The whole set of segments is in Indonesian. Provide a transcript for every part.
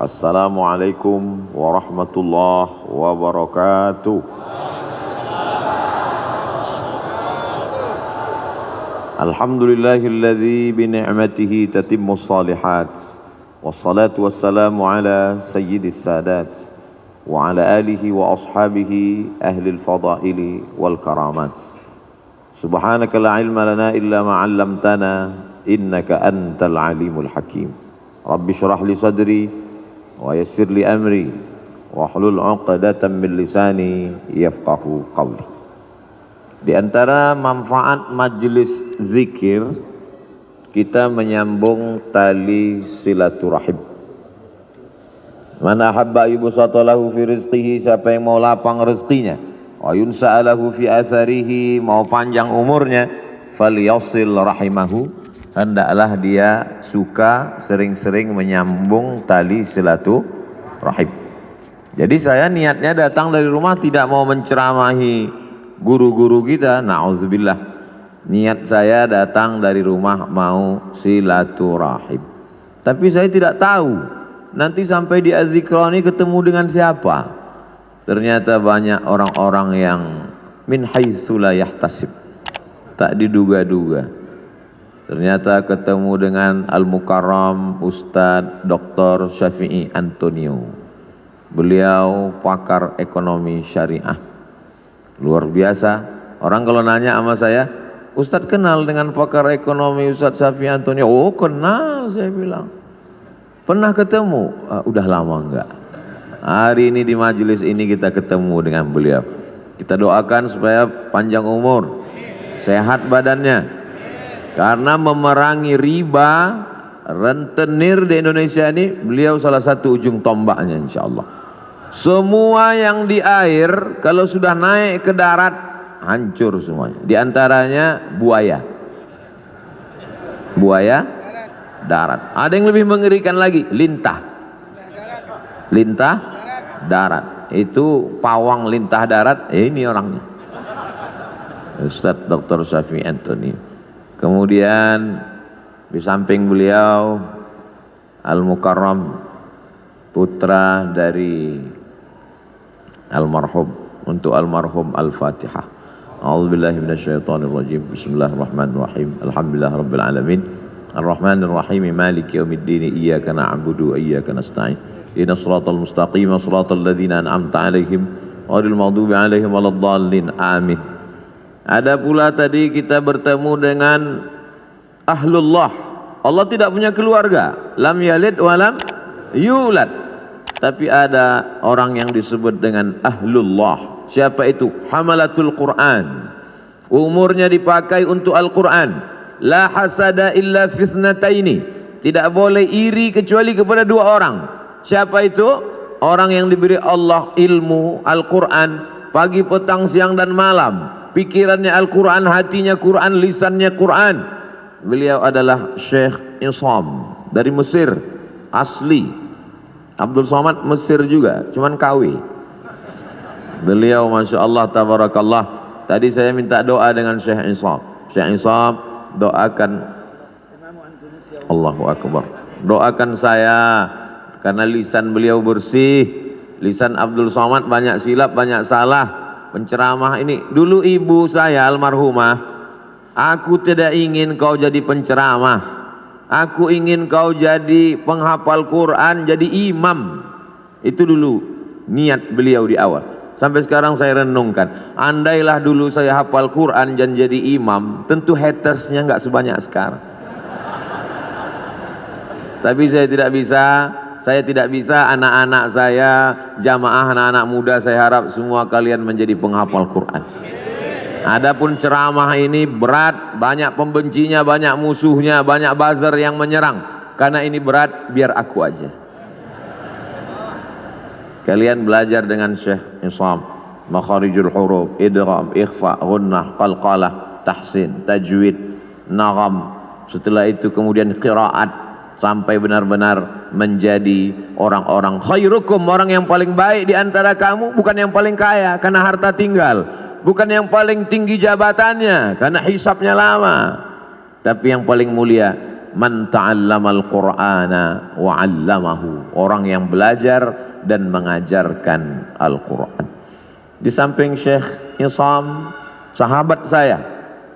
Assalamualaikum warahmatullahi wabarakatuh. Alhamdulillahilladzi bi ni'matihi tatimmus shalihat. Wassalatu wassalamu ala sayyidis sadat wa ala alihi wa ashabihi ahlil fadaili wal karamat. Subhanaka la ilma lana illa ma 'allamtana innaka antal alimul hakim. Rabbi shrah li sadri wa yassir li amri wa hlul 'uqdatam min lisani yafqahu qawli. Di antara manfaat majelis zikir, kita menyambung tali silaturahim. Man ahabba yubsata lahu fi rizqihi, siapa yang mau lapang rezekinya, wa yunsa'a lahu fi atharihi, mau panjang umurnya, falyasil rahimahu, hendaklah dia suka sering-sering menyambung tali silaturahim. Jadi saya niatnya datang dari rumah tidak mau menceramahi guru-guru kita, na'udzubillah. Niat saya datang dari rumah mau silaturahim. Tapi saya tidak tahu nanti sampai di Az-Zikrani ketemu dengan siapa. Ternyata banyak orang-orang yang min haitsu la yahtasib, tak diduga-duga. Ternyata ketemu dengan Al-Mukarram Ustadz Dr. Syafi'i Antonio. Beliau pakar ekonomi syariah. Luar biasa. Orang kalau nanya sama saya, Ustadz kenal dengan pakar ekonomi Ustadz Syafi'i Antonio? Oh kenal, saya bilang. Pernah ketemu? Udah lama enggak. Hari ini di majelis ini kita ketemu dengan beliau. Kita doakan supaya panjang umur, sehat badannya. Karena memerangi riba, rentenir di Indonesia ini, beliau salah satu ujung tombaknya insyaallah. Semua yang di air kalau sudah naik ke darat hancur semuanya. Di antaranya buaya. Buaya darat. Ada yang lebih mengerikan lagi, lintah. Lintah darat. Itu pawang lintah darat, ini orangnya. Ustadz Dr. Syafi'i Antonio. Kemudian di samping beliau Al-Mukarram, putra dari almarhum, untuk almarhum Al-Fatihah. A'udzubillahi minasyaitonirrajim. Bismillahirrahmanirrahim. Alhamdulillahirabbil alamin. Arrahmanirrahim. Maliki yaumiddin. Iyyaka na'budu wa iyyaka nasta'in. Ihdinas shiratal mustaqim, shiratal ladzina an'amta 'alaihim ghairil maghdubi 'alaihim waladdallin. Amin. Ada pula tadi kita bertemu dengan ahlullah. Allah tidak punya keluarga, lam yalid wa lam yulad. Tapi ada orang yang disebut dengan ahlullah. Siapa itu? Hamalatul Quran. Umurnya dipakai untuk Al-Quran. La hasada illa fisnataini. Tidak boleh iri kecuali kepada dua orang. Siapa itu? Orang yang diberi Allah ilmu Al-Quran pagi, petang, siang dan malam. Pikirannya Al-Quran, hatinya Quran, lisannya Quran. Beliau adalah Syekh Isam dari Mesir asli. Abdul Somad Mesir juga, cuman KW. Beliau Masya Allah tabarakallah. Tadi saya minta doa dengan Syekh Isam. Syekh Isam doakan, Allahu Akbar, doakan saya karena lisan beliau bersih. Lisan Abdul Somad banyak silap, banyak salah. Penceramah ini, dulu ibu saya almarhumah, aku tidak ingin kau jadi penceramah, aku ingin kau jadi penghafal Quran, jadi imam. Itu dulu niat beliau di awal. Sampai sekarang saya renungkan, andailah dulu saya hafal Quran dan jadi imam, tentu hatersnya nggak sebanyak sekarang. Tapi saya tidak bisa. Saya tidak bisa, anak-anak saya, jamaah anak-anak muda, saya harap semua kalian menjadi penghafal Quran. Adapun ceramah ini berat, banyak pembencinya, banyak musuhnya, banyak buzzer yang menyerang. Karena ini berat, biar aku aja. Kalian belajar dengan Syekh Isam, makharijul huruf, idgham, ikhfa, ghunnah, qalqalah, tahsin, tajwid, nagham. Setelah itu kemudian qiraat, sampai benar-benar menjadi orang-orang khairukum, orang yang paling baik di antara kamu, bukan yang paling kaya karena harta tinggal, bukan yang paling tinggi jabatannya karena hisabnya lama, tapi yang paling mulia man ta'allamal Qur'ana wa 'allamahu, orang yang belajar dan mengajarkan Al-Qur'an. Di samping Syekh Isam, sahabat saya,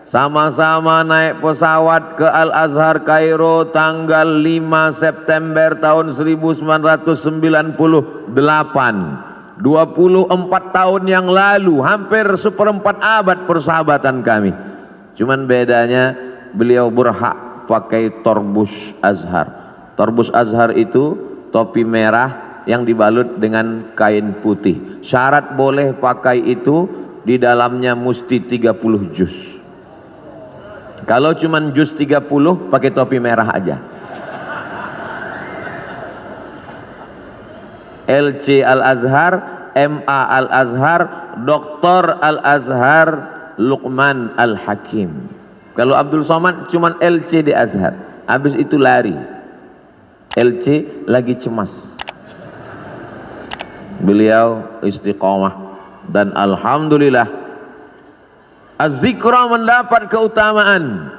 sama-sama naik pesawat ke Al-Azhar Kairo tanggal 5 September tahun 1998. 24 tahun yang lalu, hampir seperempat abad persahabatan kami. Cuman bedanya beliau berhak pakai torbus Azhar. Torbus Azhar itu topi merah yang dibalut dengan kain putih. Syarat boleh pakai itu, di dalamnya mesti 30 juz. Kalau cuman juz 30, pakai topi merah aja. LC Al-Azhar, MA Al-Azhar, Dr. Al-Azhar, Luqman Al-Hakim. Kalau Abdul Somad cuman LC di Azhar, habis itu lari. LC lagi cemas. Beliau istiqomah dan alhamdulillah Az-Zikra mendapat keutamaan.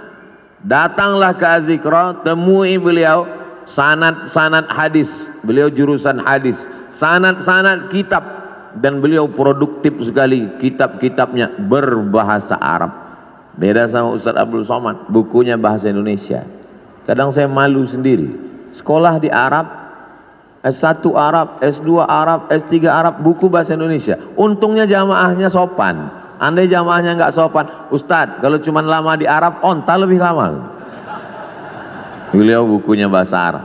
Datanglah ke Az-Zikra, temui beliau, sanad-sanad hadis, beliau jurusan hadis, sanad-sanad kitab, dan beliau produktif sekali, kitab-kitabnya berbahasa Arab. Beda sama Ustaz Abdul Somad, bukunya bahasa Indonesia. Kadang saya malu sendiri, sekolah di Arab, S1 Arab, S2 Arab, S3 Arab, buku bahasa Indonesia. Untungnya jamaahnya sopan. Andai jamaahnya nggak sopan, Ustadz kalau cuma lama di Arab, onta lebih lama. Beliau bukunya bahasa Arab.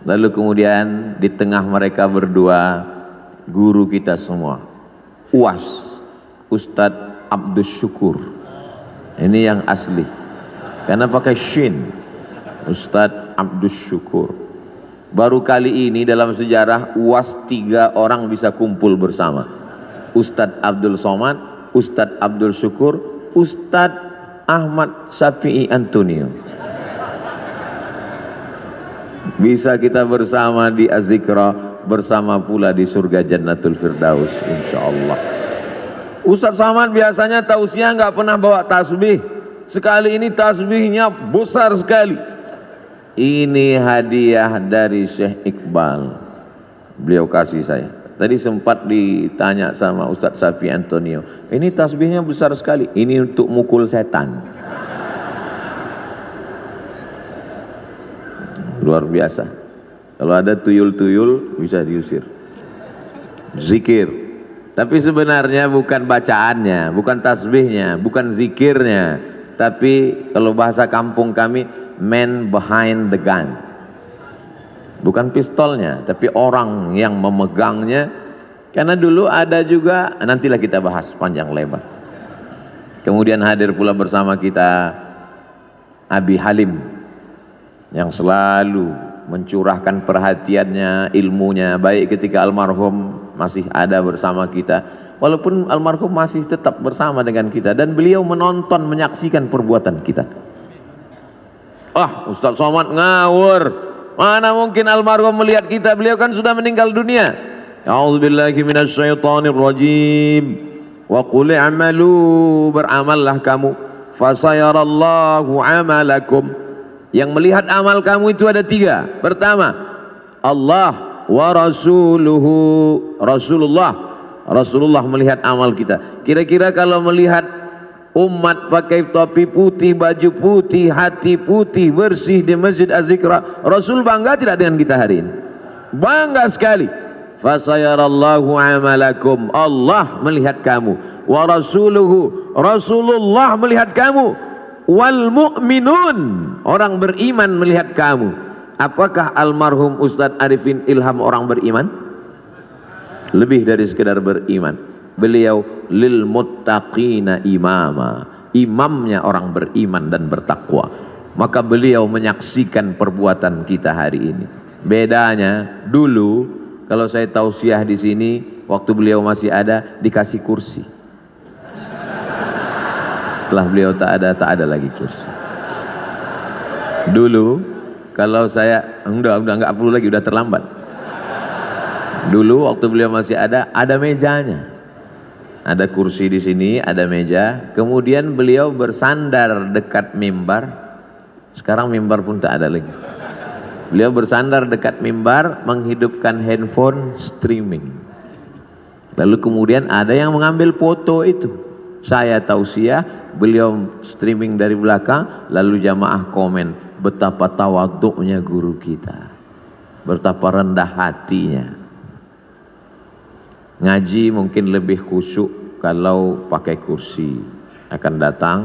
Lalu kemudian di tengah mereka berdua, guru kita semua, UAS, Ustadz Abdus Syukur. Ini yang asli, karena pakai shin, Ustadz Abdus Syukur. Baru kali ini dalam sejarah UAS 3 orang bisa kumpul bersama. Ustadz Abdul Somad, Ustadz Abdul Syukur, Ustadz Ahmad Syafi'i Antonio. Bisa kita bersama di Az-Zikra, bersama pula di surga Jannatul Firdaus insyaallah. Ustadz Somad biasanya tausiah nggak pernah bawa tasbih. Sekali ini tasbihnya besar sekali. Ini hadiah dari Syekh Iqbal, beliau kasih saya. Tadi sempat ditanya sama Ustadz Syafi'i Antonio, ini tasbihnya besar sekali, ini untuk mukul setan. Luar biasa. Kalau ada tuyul-tuyul bisa diusir. Zikir. Tapi sebenarnya bukan bacaannya, bukan tasbihnya, bukan zikirnya, tapi kalau bahasa kampung kami, man behind the gun. Bukan pistolnya, tapi orang yang memegangnya. Karena dulu ada juga, nantilah kita bahas panjang lebar. Kemudian hadir pula bersama kita Abi Halim, yang selalu mencurahkan perhatiannya, ilmunya, baik ketika almarhum masih ada bersama kita, walaupun almarhum masih tetap bersama dengan kita, dan beliau menonton, menyaksikan perbuatan kita. Ustadz Somad ngawur, mana mungkin almarhum melihat kita, beliau kan sudah meninggal dunia. A'udzubillahi minasyaitonir rajim. Wa qul i'malu, beramallah kamu, fasayarallahu amalakum. Yang melihat amal kamu itu ada 3. Pertama, Allah wa rasuluhu, Rasulullah melihat amal kita. Kira-kira kalau melihat umat pakai topi putih, baju putih, hati putih, bersih di Masjid Az-Zikra, Rasul bangga tidak dengan kita hari ini? Bangga sekali. Fasayarallahu amalakum, Allah melihat kamu, wa rasuluhu, Rasulullah melihat kamu, wal mu'minun, orang beriman melihat kamu. Apakah almarhum Ustadz Arifin Ilham orang beriman? Lebih dari sekedar beriman, beliau lil muttaqina imama, imamnya orang beriman dan bertakwa. Maka beliau menyaksikan perbuatan kita hari ini. Bedanya dulu, kalau saya tausiah di sini, waktu beliau masih ada, dikasih kursi. Setelah beliau tak ada lagi kursi. Dulu kalau saya udah nggak perlu lagi, udah terlambat. Dulu waktu beliau masih ada mejanya, ada kursi di sini, ada meja. Kemudian beliau bersandar dekat mimbar, Sekarang mimbar pun tak ada lagi. Beliau bersandar dekat mimbar, menghidupkan handphone streaming. Lalu kemudian ada yang mengambil foto itu. Saya tausiah, beliau streaming dari belakang, lalu jamaah komen, betapa tawaduknya guru kita, betapa rendah hatinya. Ngaji mungkin lebih khusyuk kalau pakai kursi, akan datang.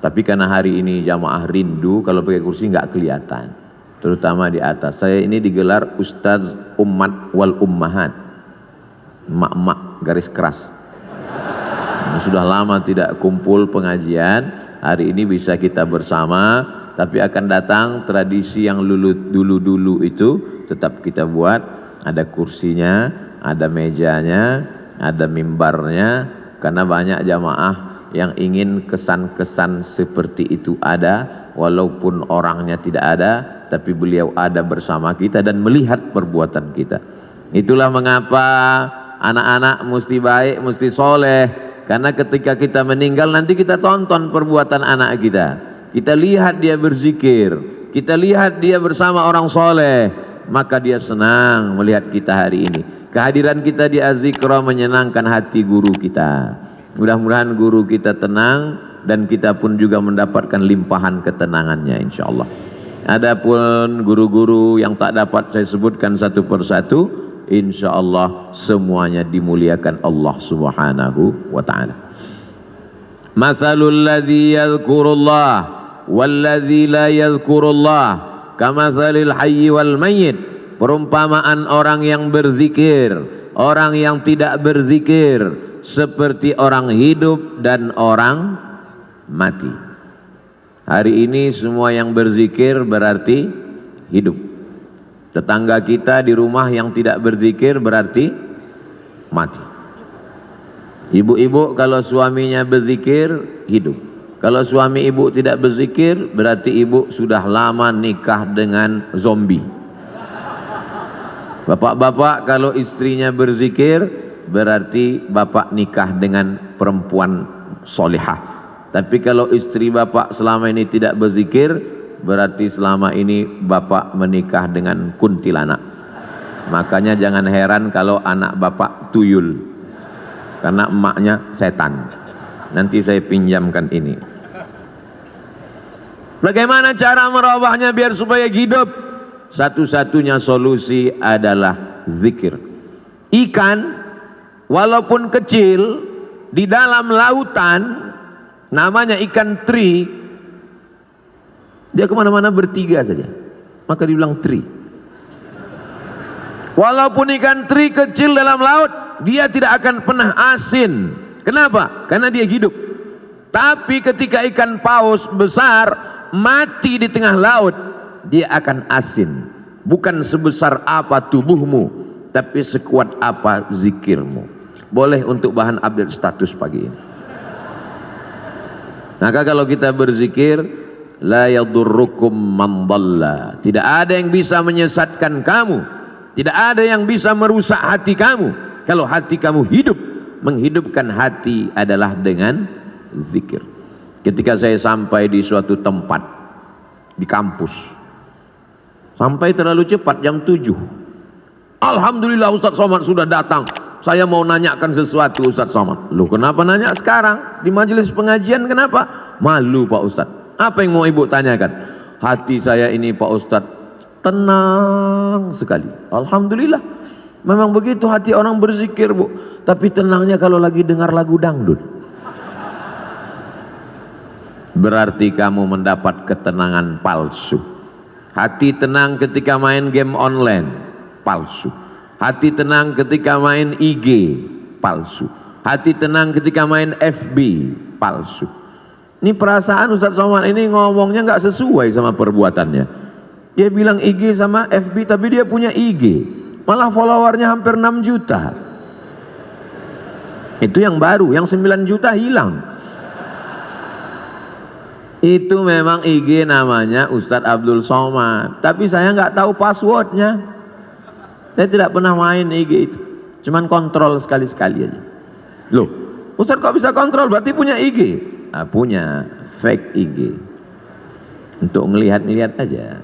Tapi karena hari ini jamaah rindu, kalau pakai kursi nggak kelihatan, terutama di atas. Saya ini digelar Ustaz Ummat wal Ummahat, emak-emak garis keras. Sudah lama tidak kumpul pengajian, hari ini bisa kita bersama. Tapi akan datang tradisi yang dulu-dulu itu tetap kita buat. Ada kursinya, ada mejanya, ada mimbarnya. Karena banyak jamaah yang ingin kesan-kesan seperti itu ada, walaupun orangnya tidak ada, tapi beliau ada bersama kita dan melihat perbuatan kita. Itulah mengapa anak-anak mesti baik, mesti soleh. Karena ketika kita meninggal nanti kita tonton perbuatan anak kita. Kita lihat dia berzikir, kita lihat dia bersama orang soleh, maka dia senang melihat kita hari ini. Kehadiran kita di Az-Zikra menyenangkan hati guru kita. Mudah-mudahan guru kita tenang dan kita pun juga mendapatkan limpahan ketenangannya insyaallah. Adapun guru-guru yang tak dapat saya sebutkan satu persatu, insyaallah semuanya dimuliakan Allah Subhanahu wa taala. Masalul ladzi yadhkurullah wal ladzi la yadhkurullah kamatsalil hayyi wal mayyit. Perumpamaan orang yang berzikir, orang yang tidak berzikir, seperti orang hidup dan orang mati. Hari ini semua yang berzikir berarti hidup. Tetangga kita di rumah yang tidak berzikir berarti mati. Ibu-ibu kalau suaminya berzikir hidup. Kalau suami ibu tidak berzikir berarti ibu sudah lama nikah dengan zombie. Bapak-bapak kalau istrinya berzikir berarti bapak nikah dengan perempuan solihah. Tapi kalau istri bapak selama ini tidak berzikir berarti selama ini bapak menikah dengan kuntilanak. Makanya jangan heran kalau anak bapak tuyul, karena emaknya setan. Nanti saya pinjamkan ini. Bagaimana cara merubahnya biar supaya hidup? Satu-satunya solusi adalah zikir. Ikan walaupun kecil di dalam lautan, namanya ikan teri, dia kemana-mana bertiga saja, maka dibilang teri. Walaupun ikan teri kecil dalam laut, dia tidak akan pernah asin. Kenapa? Karena dia hidup. Tapi ketika ikan paus besar mati di tengah laut, dia akan asin. Bukan sebesar apa tubuhmu, tapi sekuat apa zikirmu. Boleh untuk bahan update status pagi ini. Maka kalau kita berzikir, la yadurrukum man dhalla. Tidak ada yang bisa menyesatkan kamu, tidak ada yang bisa merusak hati kamu. Kalau hati kamu hidup, menghidupkan hati adalah dengan zikir. Ketika saya sampai di suatu tempat di kampus, sampai terlalu cepat jam 7. Alhamdulillah Ustaz Somad sudah datang. Saya mau nanyakan sesuatu Ustaz Somad. Loh, kenapa nanya sekarang? Di majelis pengajian kenapa? Malu Pak Ustaz. Apa yang mau ibu tanyakan? Hati saya ini Pak Ustaz tenang sekali. Alhamdulillah. Memang begitu hati orang berzikir Bu. Tapi tenangnya kalau lagi dengar lagu dangdut. Berarti kamu mendapat ketenangan palsu. Hati tenang ketika main game online, palsu. Hati tenang ketika main IG, palsu. Hati tenang ketika main FB, palsu. Ini perasaan Ustaz Somad ini ngomongnya nggak sesuai sama perbuatannya. Dia bilang IG sama FB, tapi dia punya IG, malah followernya hampir 6 juta. Itu yang baru, yang 9 juta hilang. Itu memang IG namanya Ustadz Abdul Somad, tapi saya nggak tahu passwordnya. Saya tidak pernah main IG itu, cuman kontrol sekali-sekali aja. Loh, Ustadz kok bisa kontrol? Berarti punya IG? Nah, punya fake IG. untuk ngelihat-ngelihat aja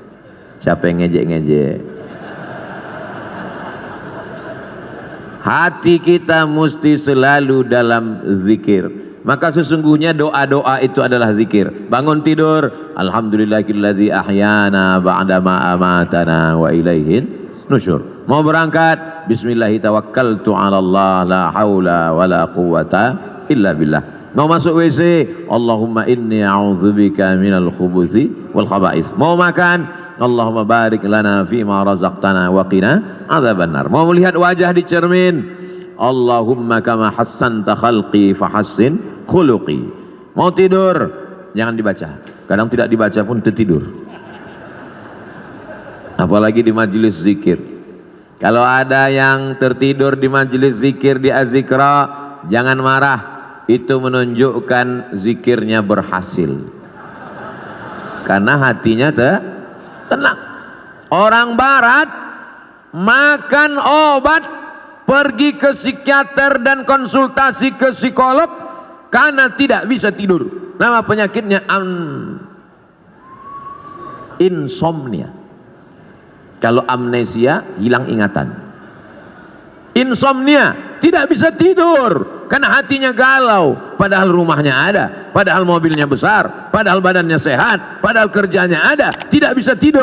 siapa yang ngejek-ngejek. Hati kita mesti selalu dalam zikir. Maka sesungguhnya doa-doa itu adalah zikir. Bangun tidur, alhamdulillahilladzi ahyana ba'dama amatana wa ilaihin nusyur. Mau berangkat, bismillahi tawakkaltu 'ala Allah la haula wala quwata illa billah. Mau masuk WC, Allahumma inni a'udzubika minal khubuthi wal khaba'is. Mau makan, Allahumma barik lana fima razaqtana wa qina adzabannar. Mau melihat wajah di cermin, Allahumma kama hassanta khalqi fahassin khuluqi. Mau tidur, jangan dibaca. Kadang tidak dibaca pun tertidur. Apalagi di majelis zikir. Kalau ada yang tertidur di majelis zikir di Az-Zikra, jangan marah. Itu menunjukkan zikirnya berhasil. Karena hatinya tenang. Orang barat makan obat, pergi ke psikiater dan konsultasi ke psikolog karena tidak bisa tidur. Nama penyakitnya insomnia. Kalau amnesia, hilang ingatan. Insomnia, tidak bisa tidur karena hatinya galau, padahal rumahnya ada, padahal mobilnya besar, padahal badannya sehat, padahal kerjanya ada, tidak bisa tidur